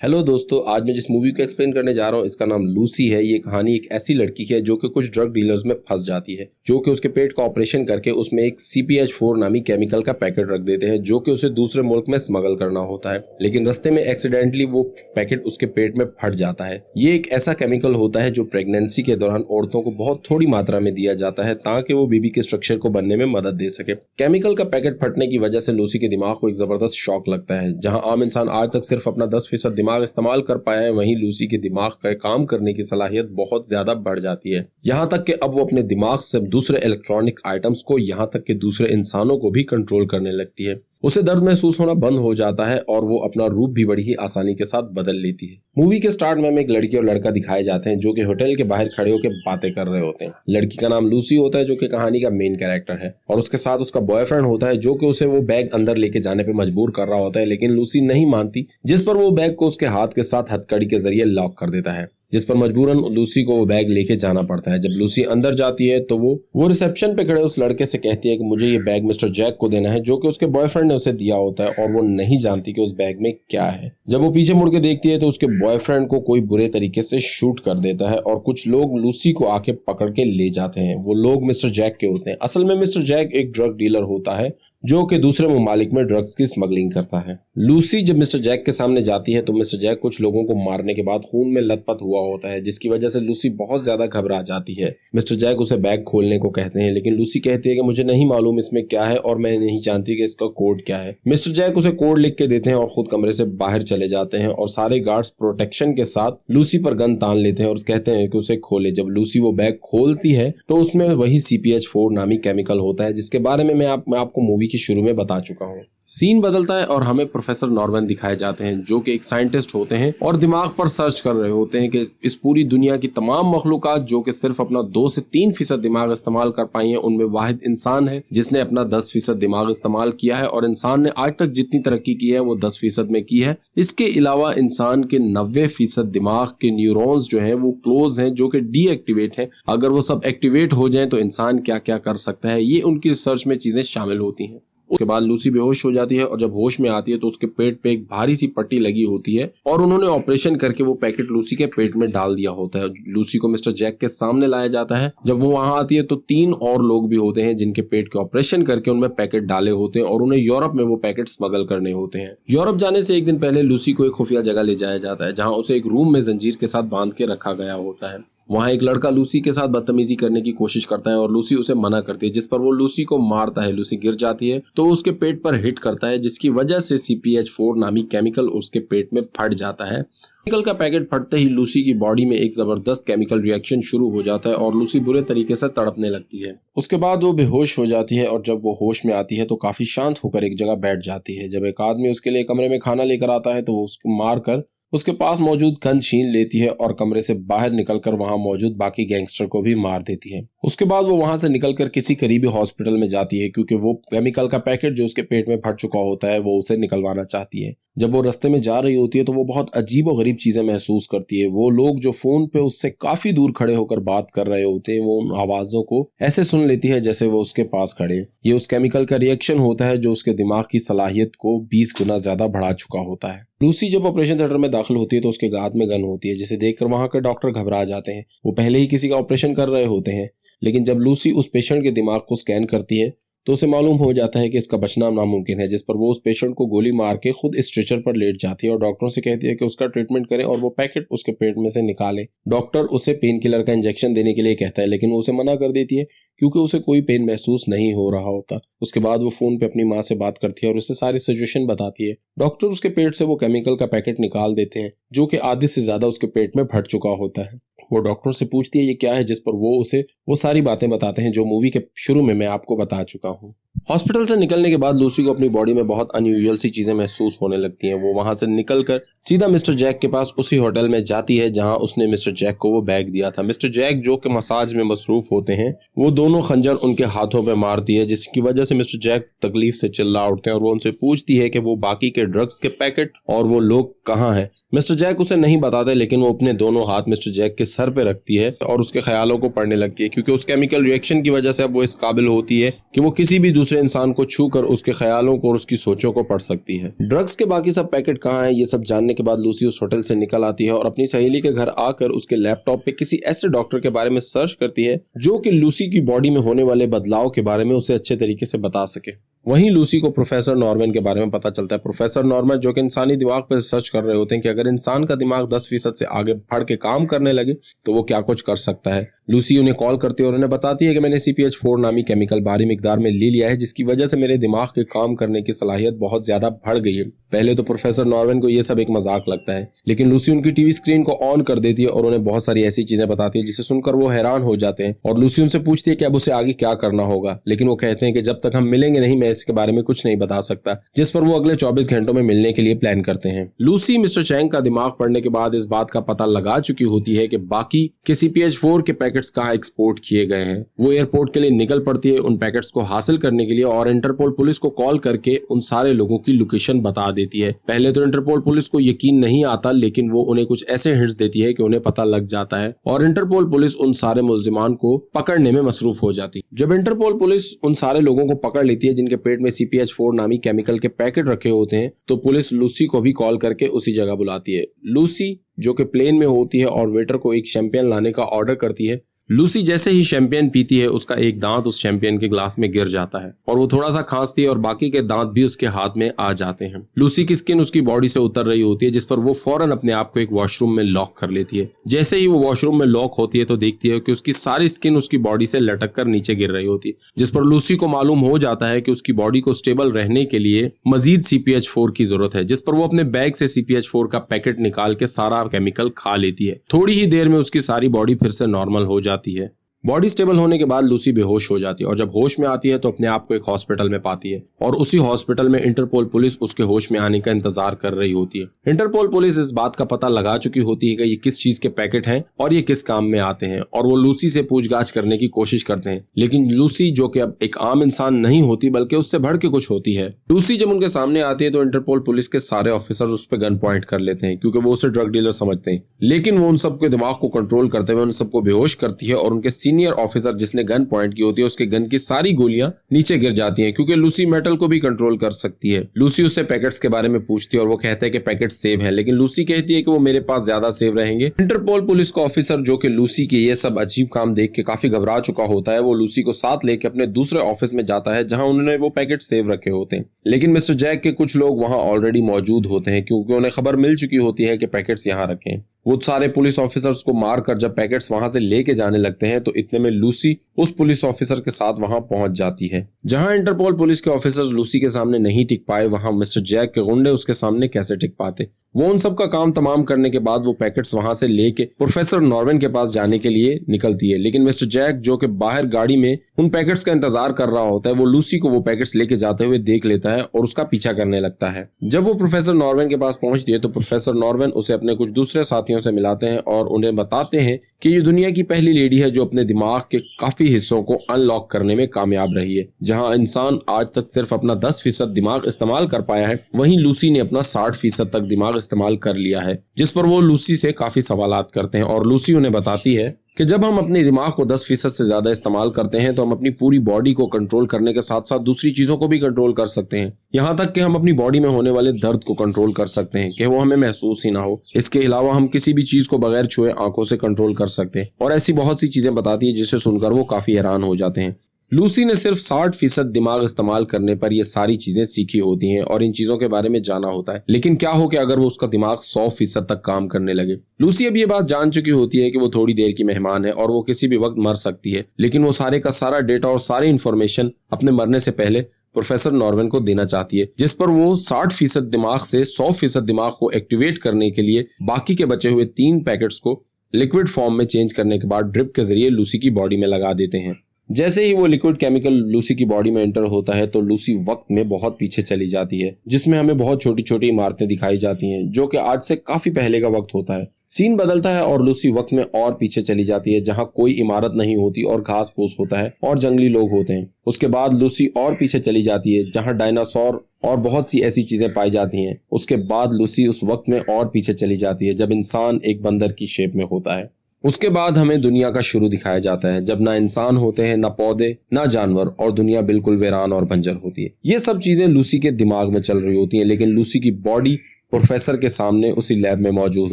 Hello दोस्तों, आज मैं जिस मूवी को एक्सप्लेन करने जा रहा हूँ इसका नाम लूसी है। ये कहानी एक ऐसी लड़की की है जो कि कुछ ड्रग डीलर्स में फंस जाती है, जो कि उसके पेट का ऑपरेशन करके उसमें एक CPH4 नामी केमिकल का पैकेट रख देते हैं, जो कि उसे दूसरे मुल्क में स्मगल करना होता है। लेकिन रास्ते में एक्सीडेंटली वो पैकेट उसके पेट में फट जाता है। ये एक ऐसा केमिकल होता है जो प्रेगनेंसी के दौरान औरतों को बहुत थोड़ी मात्रा में दिया जाता है ताकि वो बेबी के स्ट्रक्चर को बनने में मदद दे सके। केमिकल का पैकेट फटने की वजह से लूसी के दिमाग को एक जबरदस्त शॉक लगता है। जहां आम इंसान आज तक सिर्फ अपना 10% दिमाग इस्तेमाल कर पाया है, वहीं लूसी के दिमाग का काम करने की सलाहियत बहुत ज्यादा बढ़ जाती है। यहां तक कि अब वो अपने दिमाग से दूसरे इलेक्ट्रॉनिक आइटम्स को, यहां तक कि दूसरे इंसानों को भी कंट्रोल करने लगती है। उसे दर्द महसूस होना बंद हो जाता है और वो अपना रूप भी बड़ी ही आसानी के साथ बदल लेती है। मूवी के स्टार्ट में हमें एक लड़की और लड़का दिखाए जाते हैं जो कि होटल के बाहर खड़े होकर बातें कर रहे होते हैं। लड़की का नाम लूसी होता है जो कि कहानी का मेन कैरेक्टर है, और उसके साथ उसका बॉयफ्रेंड होता है जो कि उसे वो बैग अंदर लेके जाने पे मजबूर कर रहा होता है, लेकिन लूसी नहीं मानती, जिस पर वो बैग को उसके हाथ के साथ हथकड़ी के जरिए लॉक कर देता है, जिस पर मजबूरन लूसी को वो बैग लेके जाना पड़ता है। जब लूसी अंदर जाती है तो वो रिसेप्शन पे खड़े उस लड़के से कहती है कि मुझे ये बैग मिस्टर जैक को देना है, जो कि उसके बॉयफ्रेंड ने उसे दिया होता है, और वो नहीं जानती कि उस बैग में क्या है। जब वो पीछे मुड़ के देखती है तो उसके बॉयफ्रेंड को कोई बुरे तरीके से शूट कर देता है और कुछ लोग लूसी को आके पकड़ के ले जाते हैं। वो लोग मिस्टर जैक के होते हैं। असल में मिस्टर जैक एक ड्रग डीलर होता है जो कि दूसरे ममालिक में ड्रग्स की स्मगलिंग करता है। लूसी जब मिस्टर जैक के सामने जाती है तो मिस्टर जैक कुछ लोगों को मारने के बाद खून में लथपथ हुआ होता है, जिसकी वजह से लूसी बहुत ज्यादा घबरा जाती है। मिस्टर जैक उसे बैग खोलने को कहते हैं, लेकिन लूसी कहती है कि मुझे नहीं मालूम इसमें क्या है और मैं नहीं जानती कि इसका कोड क्या है। मिस्टर जैक उसे कोड लिख के देते हैं और खुद कमरे से बाहर चले जाते हैं, और सारे गार्ड्स प्रोटेक्शन के साथ लूसी पर गन तान लेते हैं और कहते हैं कि उसे खोले। जब लूसी वो बैग खोलती है तो उसमें वही CPH4 नामी केमिकल होता है, जिसके बारे में मैं आपको मूवी की शुरू में बता चुका हूँ। सीन बदलता है और हमें प्रोफेसर नॉर्मन दिखाए जाते हैं जो कि एक साइंटिस्ट होते हैं और दिमाग पर सर्च कर रहे होते हैं कि इस पूरी दुनिया की तमाम मखलूकात जो कि सिर्फ अपना 2 से 3% दिमाग इस्तेमाल कर पाई है, उनमें वाहिद इंसान है जिसने अपना 10% दिमाग इस्तेमाल किया है, और इंसान ने आज तक जितनी तरक्की की है वो 10% में की है। इसके अलावा इंसान के 90% दिमाग के न्यूरॉन्स जो है वो क्लोज हैं, जो कि डीएक्टिवेट हैं। अगर वो सब एक्टिवेट हो जाए तो इंसान क्या क्या कर सकता है, ये उनकी रिसर्च में चीजें शामिल होती हैं। उसके बाद लूसी बेहोश हो जाती है, और जब होश में आती है तो उसके पेट पे एक भारी सी पट्टी लगी होती है और उन्होंने ऑपरेशन करके वो पैकेट लूसी के पेट में डाल दिया होता है। लूसी को मिस्टर जैक के सामने लाया जाता है। जब वो वहां आती है तो 3 और लोग भी होते हैं जिनके पेट के ऑपरेशन करके उनमें पैकेट डाले होते हैं, और उन्हें यूरोप में वो पैकेट स्मगल करने होते हैं। यूरोप जाने से एक दिन पहले लूसी को एक खुफिया जगह ले जाया जाता है जहां उसे एक रूम में जंजीर के साथ बांध के रखा गया होता है। वहां एक लड़का लूसी के साथ बदतमीजी करने की कोशिश करता है और लूसी उसे मना करती है, जिस पर वो लूसी को मारता है। लूसी गिर जाती है तो उसके पेट पर हिट करता है, जिसकी वजह से CPH4 नामी केमिकल उसके पेट में फट जाता है। केमिकल का पैकेट फटते ही लूसी की बॉडी में एक जबरदस्त केमिकल रिएक्शन शुरू हो जाता है और लूसी बुरे तरीके से तड़पने लगती है। उसके बाद वो बेहोश हो जाती है, और जब वो होश में आती है तो काफी शांत होकर एक जगह बैठ जाती है। जब एक आदमी उसके लिए कमरे में खाना लेकर आता है तो वो उसको मारकर उसके पास मौजूद गन छीन लेती है और कमरे से बाहर निकलकर वहां मौजूद बाकी गैंगस्टर को भी मार देती है। उसके बाद वो वहां से निकलकर किसी करीबी हॉस्पिटल में जाती है, क्योंकि वो केमिकल का पैकेट जो उसके पेट में फट चुका होता है वो उसे निकलवाना चाहती है। जब वो रास्ते में जा रही होती है तो वो बहुत अजीब और गरीब चीजें महसूस करती है। वो लोग जो फोन पे उससे काफी दूर खड़े होकर बात कर रहे होते हैं, वो उन आवाजों को ऐसे सुन लेती है जैसे वो उसके पास खड़े। ये उस केमिकल का रिएक्शन होता है जो उसके दिमाग की सलाहियत को 20 गुना ज्यादा बढ़ा चुका होता है। लूसी जब ऑपरेशन थिएटर में दाखिल होती है तो उसके हाथ में गन होती है, जिसे देखकर वहां के डॉक्टर घबरा जाते हैं। वो पहले ही किसी का ऑपरेशन कर रहे होते हैं, लेकिन जब लूसी उस पेशेंट के दिमाग को स्कैन करती है तो उसे मालूम हो जाता है कि इसका बचना नामुमकिन है, जिस पर वो उस पेशेंट को गोली मार के खुद स्ट्रेचर पर लेट जाती है और डॉक्टरों से कहती है कि उसका ट्रीटमेंट करें और वो पैकेट उसके पेट में से निकाले। डॉक्टर उसे पेन किलर का इंजेक्शन देने के लिए कहता है, लेकिन वो उसे मना कर देती है क्योंकि उसे कोई पेन महसूस नहीं हो रहा होता। उसके बाद वो फोन पे अपनी माँ से बात करती है और उसे सारी सिचुएशन बताती है। डॉक्टर उसके पेट से वो केमिकल का पैकेट निकाल देते हैं जो कि आधे से ज्यादा उसके पेट में फट चुका होता है। वो डॉक्टर से पूछती है ये क्या है, जिस पर वो उसे वो सारी बातें बताते हैं जो मूवी के शुरू में मैं आपको बता चुका हूँ। हॉस्पिटल से निकलने के बाद लूसी को अपनी बॉडी में बहुत अनयूजुअल सी चीजें महसूस होने लगती हैं। वो वहां से निकलकर सीधा मिस्टर जैक के पास उसी होटल में जाती है जहां उसने मिस्टर जैक को वो बैग दिया था। मिस्टर जैक जो कि मसाज में मसरूफ होते हैं, वो दोनों खंजर उनके हाथों पे मारती है, जिसकी वजह से मिस्टर जैक तकलीफ से चिल्ला उठते हैं और वो उनसे पूछती है कि वो बाकी के ड्रग्स के पैकेट और वो लोग कहाँ हैं। मिस्टर जैक उसे नहीं बताते, लेकिन वो अपने दोनों हाथ मिस्टर जैक के सर सर पे रखती है और उसके ख्यालों को पढ़ने लगती है, क्योंकि उस केमिकल रिएक्शन की वजह से अब वो इस काबिल होती है कि वो किसी भी दूसरे इंसान को छूकर उसके ख्यालों को और उसकी सोचों को पढ़ सकती है। ड्रग्स के बाकी सब पैकेट कहाँ हैं ये सब जानने के बाद लूसी उस होटल से निकल आती है और अपनी सहेली के घर आकर उसके लैपटॉप पे किसी ऐसे डॉक्टर के बारे में सर्च करती है जो कि लूसी की बॉडी में होने वाले बदलाव के बारे में उसे अच्छे तरीके से बता सके। वहीं लूसी को प्रोफेसर नॉर्मन के बारे में पता चलता है। प्रोफेसर नॉर्मन जो कि इंसानी दिमाग पर रिसर्च कर रहे होते हैं कि अगर इंसान का दिमाग 10% से आगे बढ़ के काम करने लगे तो वो क्या कुछ कर सकता है। लूसी उन्हें कॉल करती है और उन्हें बताती है कि मैंने CPH4 नामी केमिकल भारी मिकदार में ले लिया है, जिसकी वजह से मेरे दिमाग के काम करने की सलाहियत बहुत ज्यादा बढ़ गई है। पहले तो प्रोफेसर नॉर्मन को यह सब एक मजाक लगता है, लेकिन लूसी उनकी टीवी स्क्रीन को ऑन कर देती है और उन्हें बहुत सारी ऐसी चीजें बताती है जिसे सुनकर वो हैरान हो जाते हैं। और लूसी उनसे पूछती है कि अब उसे आगे क्या करना होगा, लेकिन वो कहते हैं कि जब तक हम मिलेंगे नहीं मैं इसके बारे में कुछ नहीं बता सकता, जिस पर वो अगले 24 घंटों में मिलने के लिए प्लान करते हैं। लूसी मिस्टर चैंग का दिमाग पढ़ने के बाद इस बात का पता लगा चुकी होती है कि बाकी के CPH4 के पैकेट्स कहाँ एक्सपोर्ट किए गए हैं। वो एयरपोर्ट के लिए निकल पड़ती है उन पैकेट्स को हासिल करने के लिए और इंटरपोल पुलिस को कॉल करके उन सारे लोगों की लोकेशन बता देती है। पहले तो इंटरपोल पुलिस को यकीन नहीं आता, लेकिन वो उन्हें कुछ ऐसे हिंट्स देती है कि उन्हें पता लग जाता है और इंटरपोल पुलिस उन सारे मुल्जिमान को पकड़ने में मसरूफ हो जाती है। जब इंटरपोल पुलिस उन सारे लोगों को पकड़ लेती है जिनके पेट में CPH4 नामी केमिकल के पैकेट रखे होते हैं, तो पुलिस लूसी को भी कॉल करके उसी जगह बुलाती है। लूसी जो कि प्लेन में होती है और वेटर को एक शैंपेन लाने का ऑर्डर करती है। लूसी जैसे ही शैंपेन पीती है उसका एक दांत उस शैंपेन के ग्लास में गिर जाता है और वो थोड़ा सा खांसती है और बाकी के दांत भी उसके हाथ में आ जाते हैं। लूसी की स्किन उसकी बॉडी से उतर रही होती है, जिस पर वो फौरन अपने आप को एक वॉशरूम में लॉक कर लेती है। जैसे ही वो वॉशरूम में लॉक होती है तो देखती है कि उसकी सारी स्किन उसकी बॉडी से लटक कर नीचे गिर रही होती है, जिस पर लूसी को मालूम हो जाता है कि उसकी बॉडी को स्टेबल रहने के लिए मजीद CPH4 की जरूरत है, जिस पर वो अपने बैग से CPH4 का पैकेट निकाल के सारा केमिकल खा लेती है। थोड़ी ही देर में उसकी सारी बॉडी फिर से नॉर्मल हो जाती है। बॉडी स्टेबल होने के बाद लूसी बेहोश हो जाती है और जब होश में आती है तो अपने आप को एक हॉस्पिटल में पाती है और उसी हॉस्पिटल में इंटरपोल पुलिस उसके होश में आने का इंतजार कर रही होती है। इंटरपोल पुलिस इस बात का पता लगा चुकी होती है कि ये किस चीज के पैकेट हैं और ये किस काम में आते हैं और वो लूसी से पूछताछ करने की कोशिश करते हैं, लेकिन लूसी जो कि अब एक आम इंसान नहीं होती बल्कि उससे बढ़ के कुछ होती है। लूसी जब उनके सामने आती है तो इंटरपोल पुलिस के सारे ऑफिसर उस पर गन पॉइंट कर लेते हैं क्योंकि वो उसे ड्रग डीलर समझते हैं, लेकिन वो उन सबके दिमाग को कंट्रोल करते हुए उन सबको बेहोश करती है और उनके सीनियर ऑफिसर जिसने गन पॉइंट की होती है उसके गन की सारी गोलियां नीचे गिर जाती हैं क्योंकि लूसी मेटल को भी कंट्रोल कर सकती है। लूसी उससे पैकेट्स के बारे में पूछती है और वो कहता है कि पैकेट सेव है, लेकिन लूसी कहती है कि वो मेरे पास ज्यादा सेव रहेंगे। इंटरपोल पुलिस का ऑफिसर जो कि लूसी के ये सब अजीब काम देख के काफी घबरा चुका होता है, वो लूसी को साथ लेके अपने दूसरे ऑफिस में जाता है जहां उन्होंने वो पैकेट सेव रखे होते हैं, लेकिन मिस्टर जैक के कुछ लोग वहां ऑलरेडी मौजूद होते हैं क्योंकि उन्हें खबर मिल चुकी होती है कि पैकेट्स यहाँ रखे हैं। वो सारे पुलिस ऑफिसर्स को मारकर जब पैकेट्स वहां से लेके जाने लगते हैं तो इतने में लूसी उस पुलिस ऑफिसर के साथ वहां पहुंच जाती है। जहां इंटरपोल पुलिस के ऑफिसर्स लूसी के सामने नहीं टिक पाए, वहां मिस्टर जैक के गुंडे उसके सामने कैसे टिक पाते। वो उन सब का काम तमाम करने के बाद वो पैकेट्स वहां से लेके प्रोफेसर नॉर्मन के पास जाने के लिए निकलती है, लेकिन मिस्टर जैक जो कि बाहर गाड़ी में उन पैकेट्स का इंतजार कर रहा होता है, वो लूसी को वो पैकेट्स लेके जाते हुए देख लेता है और उसका पीछा करने लगता है। जब वो प्रोफेसर नॉर्मन के पास पहुंचती है तो प्रोफेसर नॉर्मन उसे अपने कुछ दूसरे साथियों से मिलाते हैं और उन्हें बताते हैं कि ये दुनिया की पहली लेडी है जो अपने दिमाग के काफी हिस्सों को अनलॉक करने में कामयाब रही है। जहां इंसान आज तक सिर्फ अपना 10% दिमाग इस्तेमाल कर पाया है, वहीं लूसी ने अपना 60% तक दिमाग इस्तेमाल कर लिया है, जिस पर वो लूसी से काफी सवालात करते हैं और लूसी उन्हें बताती है कि जब हम अपने दिमाग को 10% से ज्यादा इस्तेमाल करते हैं तो हम अपनी पूरी बॉडी को कंट्रोल करने के साथ साथ दूसरी चीजों को भी कंट्रोल कर सकते हैं, यहाँ तक कि हम अपनी बॉडी में होने वाले दर्द को कंट्रोल कर सकते हैं कि वो हमें महसूस ही ना हो। इसके अलावा हम किसी भी चीज को बगैर छुए आंखों से कंट्रोल कर सकते हैं और ऐसी बहुत सी चीजें बताती है जिसे सुनकर वो काफी हैरान हो जाते हैं। लूसी ने सिर्फ 60% दिमाग इस्तेमाल करने पर ये सारी चीजें सीखी होती हैं और इन चीजों के बारे में जाना होता है, लेकिन क्या हो कि अगर वो उसका दिमाग 100% तक काम करने लगे। लूसी अब ये बात जान चुकी होती है कि वो थोड़ी देर की मेहमान है और वो किसी भी वक्त मर सकती है, लेकिन वो सारे का सारा डेटा और सारी इंफॉर्मेशन अपने मरने से पहले प्रोफेसर नॉर्मन को देना चाहती है, जिस पर वो 60% दिमाग से 100% दिमाग को एक्टिवेट करने के लिए बाकी के बचे हुए 3 पैकेट्स को लिक्विड फॉर्म में चेंज करने के बाद ड्रिप के जरिए लूसी की बॉडी में लगा देते हैं। जैसे ही वो लिक्विड केमिकल लूसी की बॉडी में एंटर होता है तो लूसी वक्त में बहुत पीछे चली जाती है, जिसमें हमें बहुत छोटी छोटी इमारतें दिखाई जाती हैं जो कि आज से काफी पहले का वक्त होता है। सीन बदलता है और लूसी वक्त में और पीछे चली जाती है जहां कोई इमारत नहीं होती और घास फूस होता है और जंगली लोग होते हैं। उसके बाद लूसी और पीछे चली जाती है जहां डायनासोर और बहुत सी ऐसी चीजें पाई जाती हैं। उसके बाद लूसी उस वक्त में और पीछे चली जाती है जब इंसान एक बंदर की शेप में होता है। उसके बाद हमें दुनिया का शुरू दिखाया जाता है, जब ना इंसान होते हैं, ना पौधे, ना जानवर, और दुनिया बिल्कुल वीरान और बंजर होती है। ये सब चीजें लूसी के दिमाग में चल रही होती हैं, लेकिन लूसी की बॉडी प्रोफेसर के सामने उसी लैब में मौजूद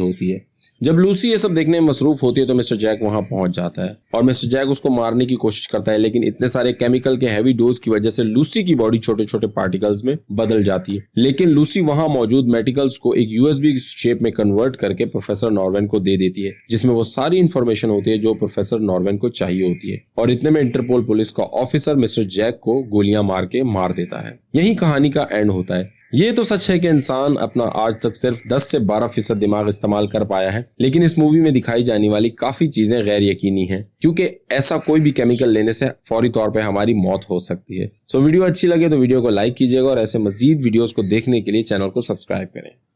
होती है। जब लूसी ये सब देखने में मसरूफ होती है तो मिस्टर जैक वहां पहुंच जाता है और मिस्टर जैक उसको मारने की कोशिश करता है, लेकिन इतने सारे केमिकल के हैवी डोज की वजह से लूसी की बॉडी छोटे छोटे पार्टिकल्स में बदल जाती है। लेकिन लूसी वहां मौजूद मेडिकल्स को एक यूएसबी शेप में कन्वर्ट करके प्रोफेसर नॉर्वेन को दे देती है, जिसमें वो सारी इंफॉर्मेशन होती है जो प्रोफेसर नॉर्वेन को चाहिए होती है। और इतने में इंटरपोल पुलिस का ऑफिसर मिस्टर जैक को गोलियां मार के मार देता है। यही कहानी का एंड होता है। ये तो सच है कि इंसान अपना आज तक सिर्फ 10 से 12% दिमाग इस्तेमाल कर पाया है, लेकिन इस मूवी में दिखाई जाने वाली काफी चीजें गैर यकीनी हैं, क्योंकि ऐसा कोई भी केमिकल लेने से फौरी तौर पे हमारी मौत हो सकती है। वीडियो अच्छी लगे तो वीडियो को लाइक कीजिएगा और ऐसे मजीद वीडियोस को देखने के लिए चैनल को सब्सक्राइब करें।